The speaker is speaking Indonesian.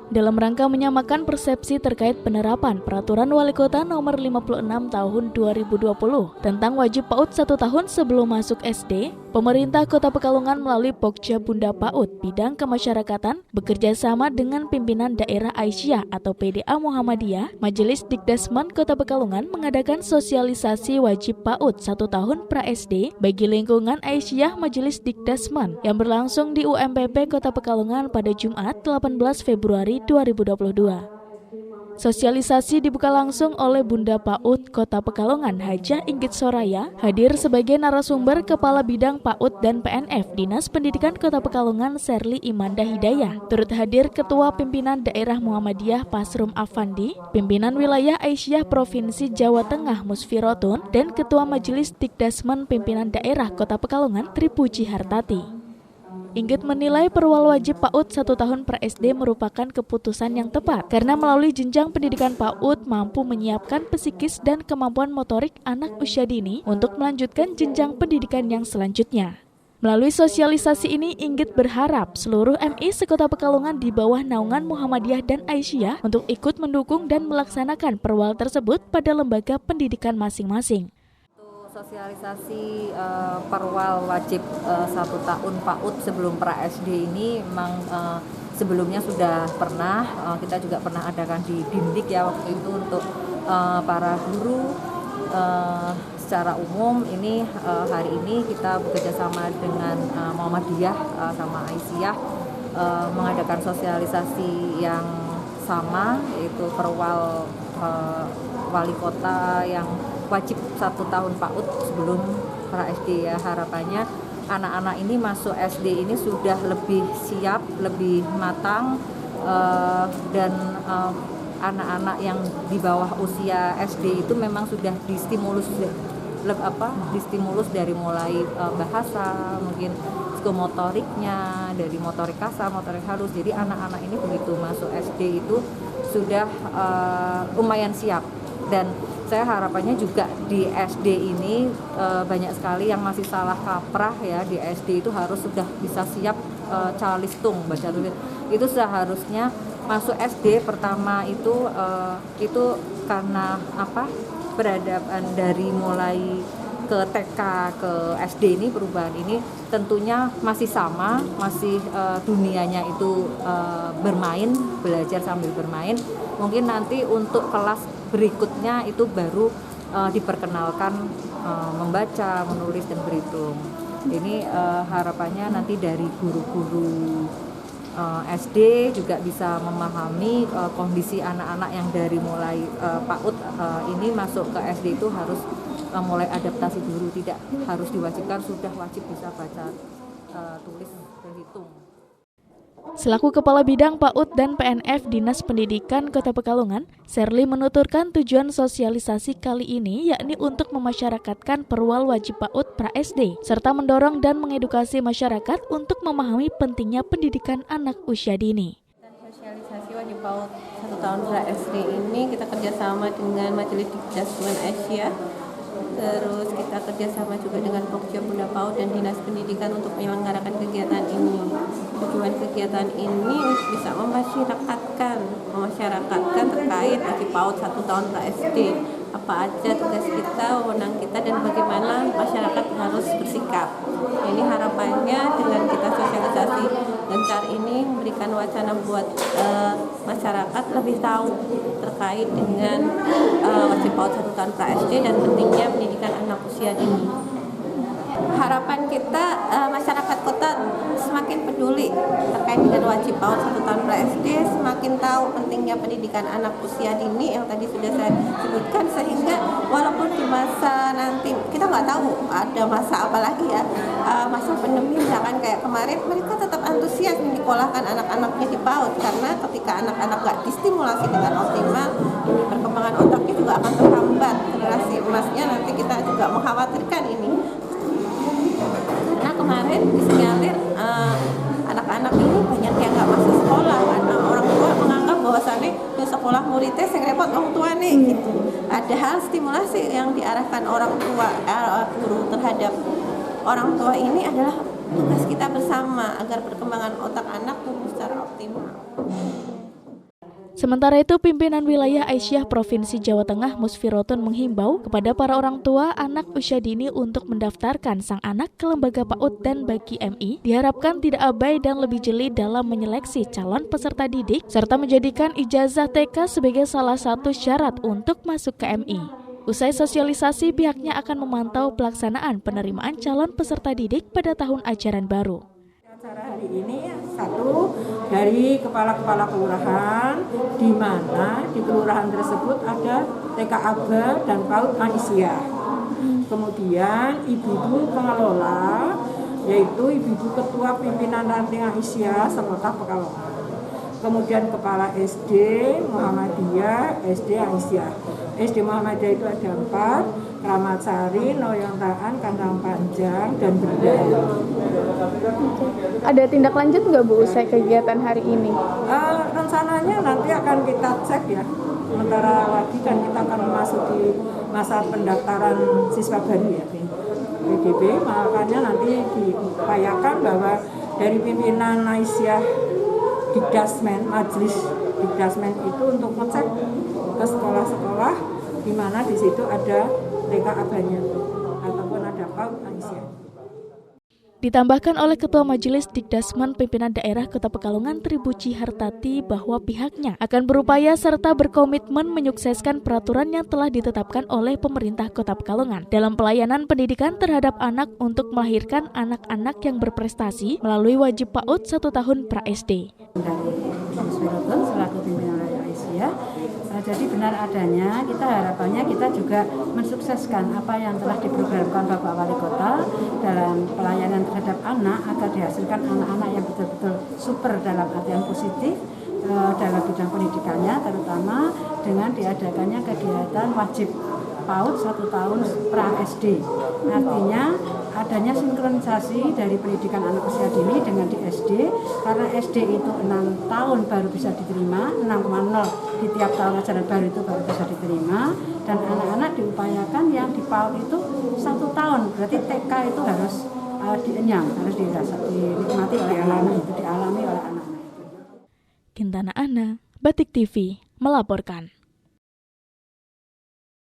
Dalam rangka menyamakan persepsi terkait penerapan Peraturan Wali Kota Nomor 56 Tahun 2020 tentang wajib PAUD 1 tahun sebelum masuk SD, pemerintah Kota Pekalongan melalui Pokja Bunda PAUD Bidang Kemasyarakatan bekerja sama dengan pimpinan daerah Aisyah atau PDA Muhammadiyah, Majelis Dikdasmen Kota Pekalongan mengadakan sosialisasi wajib PAUD 1 tahun pra-SD bagi lingkungan Aisyah Majelis Dikdasmen yang berlangsung di UMPP Kota Pekalongan pada Jumat 18 Februari 2022. Sosialisasi dibuka langsung oleh Bunda PAUD Kota Pekalongan Hajah Inggit Soraya, hadir sebagai narasumber Kepala Bidang PAUD dan PNF Dinas Pendidikan Kota Pekalongan Serli Imanda Hidayah. Turut hadir Ketua Pimpinan Daerah Muhammadiyah Pasrum Afandi, Pimpinan Wilayah Aisyah Provinsi Jawa Tengah Musfirotun, dan Ketua Majelis Dikdasmen Pimpinan Daerah Kota Pekalongan Tripuji Hartati. Inggit menilai perwal wajib PAUD 1 tahun per-SD merupakan keputusan yang tepat karena melalui jenjang pendidikan PAUD mampu menyiapkan psikis dan kemampuan motorik anak usia dini untuk melanjutkan jenjang pendidikan yang selanjutnya. Melalui sosialisasi ini, Inggit berharap seluruh MI sekota Pekalongan di bawah naungan Muhammadiyah dan Aisyah untuk ikut mendukung dan melaksanakan perwal tersebut pada lembaga pendidikan masing-masing. Sosialisasi perwal wajib 1 tahun PAUD sebelum pra-SD ini memang sebelumnya sudah pernah, kita juga pernah adakan di Dindik ya waktu itu untuk para guru secara umum. Ini hari ini kita bekerja sama dengan Muhammadiyah sama Aisyah mengadakan sosialisasi yang sama, yaitu perwal wali kota yang wajib 1 tahun PAUD sebelum pra-SD ya. Harapannya anak-anak ini masuk SD ini sudah lebih siap, lebih matang, dan anak-anak yang di bawah usia SD itu memang sudah distimulus dari mulai bahasa, mungkin psikomotoriknya, dari motorik kasar, motorik halus. Jadi anak-anak ini begitu masuk SD itu sudah lumayan siap. Dan saya harapannya juga di SD ini banyak sekali yang masih salah kaprah ya. Di SD itu harus sudah bisa siap calistung, baca tulis. Itu seharusnya masuk SD pertama itu karena peradaban dari mulai ke TK ke SD ini, perubahan ini tentunya masih sama, masih dunianya itu bermain, belajar sambil bermain. Mungkin nanti untuk kelas berikutnya itu baru diperkenalkan membaca, menulis, dan berhitung. Ini harapannya nanti dari guru-guru SD juga bisa memahami kondisi anak-anak yang dari mulai PAUD ini masuk ke SD itu harus mulai adaptasi dulu, tidak harus diwajibkan sudah wajib bisa baca, tulis, berhitung. Selaku Kepala Bidang PAUD dan PNF Dinas Pendidikan Kota Pekalongan, Serli menuturkan tujuan sosialisasi kali ini yakni untuk memasyarakatkan perwal wajib PAUD pra-SD, serta mendorong dan mengedukasi masyarakat untuk memahami pentingnya pendidikan anak usia dini. Sosialisasi wajib PAUD 1 tahun pra-SD ini kita kerjasama dengan Majelis Dikdasmen Aisyah, terus kita kerjasama juga dengan Pokja Bunda PAUD dan Dinas Pendidikan untuk menyelenggarakan kegiatan ini. Tujuan kegiatan ini bisa memasyarakat terkait wajib PAUD 1 tahun pra-SD. Apa aja tugas kita, wewenang kita, dan bagaimana masyarakat harus bersikap. Ini harapannya dengan kita sosialisasi gencar ini memberikan wacana buat masyarakat lebih tahu terkait dengan wajib PAUD 1 tahun pra-SD dan pentingnya pendidikan anak usia dini. Harapan kita masyarakat kota semakin peduli terkait dengan wajib PAUD 1 tahun pra-SD, semakin tahu pentingnya pendidikan anak usia dini yang tadi sudah saya sebutkan, sehingga walaupun di masa nanti kita nggak tahu ada masa apa lagi ya, masa pandemi misalkan kayak kemarin, mereka tetap antusias menyekolahkan anak-anaknya di PAUD, karena ketika anak-anak nggak distimulasi dengan optimal, perkembangan otaknya juga akan terhambat, generasi emasnya nanti kita juga mengkhawatirkan ini. Karena kemarin disinyalir anak-anak ini banyak yang nggak masuk sekolah karena orang tua menganggap bahwasannya sekolah muridnya sing repot orang tua nih gitu. Padahal stimulasi yang diarahkan orang tua guru terhadap orang tua ini adalah tugas kita bersama agar perkembangan otak anak tumbuh secara optimal. Sementara itu, pimpinan wilayah Aisyah Provinsi Jawa Tengah Musfiratun menghimbau kepada para orang tua anak usia dini untuk mendaftarkan sang anak ke lembaga PAUD dan bagi MI diharapkan tidak abai dan lebih jeli dalam menyeleksi calon peserta didik serta menjadikan ijazah TK sebagai salah satu syarat untuk masuk ke MI. Usai sosialisasi, pihaknya akan memantau pelaksanaan penerimaan calon peserta didik pada tahun ajaran baru. Acara hari ini satu dari kepala-kepala kelurahan, di mana di kelurahan tersebut ada TK Aba dan PAUD Aisyah. Kemudian ibu-ibu pengelola, yaitu ibu-ibu ketua pimpinan ranting Aisyah serta Pekalongan. Kemudian kepala SD Muhammadiyah, SD Aisyah. SD Muhammadiyah itu ada 4, Kramat Sari, Noyontaan, Kandang Panjang, dan Benda. Ada tindak lanjut nggak Bu usai kegiatan hari ini? Rencananya nanti akan kita cek ya. Sementara lagi kan kita akan memasuki masa pendaftaran siswa baru ya PDB, makanya nanti diupayakan bahwa dari pimpinan Aisyah Dikdasmen, Majelis Dikdasmen itu untuk ngecek ke sekolah-sekolah di mana di situ ada TK Abanya ataupun ada PAUD Aisyah. Ditambahkan oleh Ketua Majelis Dikdasmen Pimpinan Daerah Kota Pekalongan Tribuci Hartati bahwa pihaknya akan berupaya serta berkomitmen menyukseskan peraturan yang telah ditetapkan oleh pemerintah Kota Pekalongan dalam pelayanan pendidikan terhadap anak untuk melahirkan anak-anak yang berprestasi melalui wajib PAUD 1 tahun pra-SD. Dari Musfiratun selaku pimpinan Raya Aisyah, jadi benar adanya kita harapannya kita juga mensukseskan apa yang telah diprogramkan Bapak Wali Kota dalam pelayanan terhadap anak agar dihasilkan anak-anak yang betul-betul super dalam artian positif dalam bidang pendidikannya, terutama dengan diadakannya kegiatan wajib PAUD 1 tahun pra-SD. Artinya adanya sinkronisasi dari pendidikan anak usia dini dengan di SD, karena SD itu 6 tahun baru bisa diterima, 6,0 di tiap tahun ajaran baru itu baru bisa diterima, dan anak-anak diupayakan yang di PAUD itu 1 tahun, berarti TK itu harus dienyang, harus dinikmati oleh anak-anak itu, dialami oleh anak-anak itu. Kintana Ana, Batik TV, melaporkan.